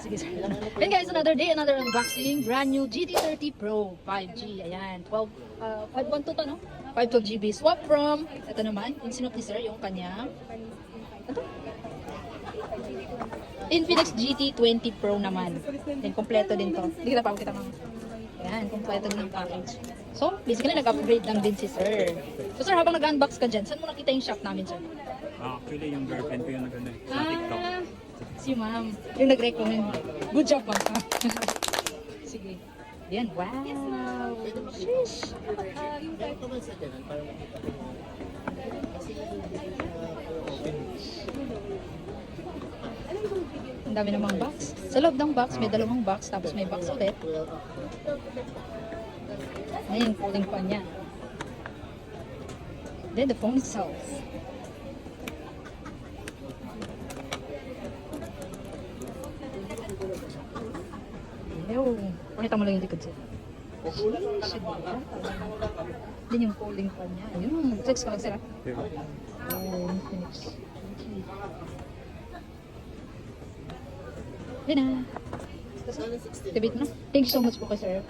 sige sir. And guys, another day, another unboxing. Brand new GT30 Pro 5G. Ayan, 512 to, no? 512 GB. Swap from, ito naman, insinop ni sir yung kanyang, ito? Infinix GT20 Pro naman. Then, kompleto din to. Hindi kita pa kita mga. Ayan, kompleto din ang package. So, basically, nag-upgrade lang din si sir. So, sir, habang nag-unbox ka dyan, saan mo nakita yung shop namin, sir? Actually, yung girlfriend ko yung nag-ano sa TikTok. Si ma'am. Yung nag-recommend. Good job, ma'am. Sige. Yan, wow. Sheesh. Ang dami namang box. Sa loob ng box, may dalawang box, tapos may box ulit. Ayan, cooling fan niya. Then the phone itself. Ew, pakita mo lang yung likod siya. Then yung cooling fan niya. Ayun, flex ko lang sila. Oh, Infinix. Yan na. Tibit na. Thank you so much po kay sir.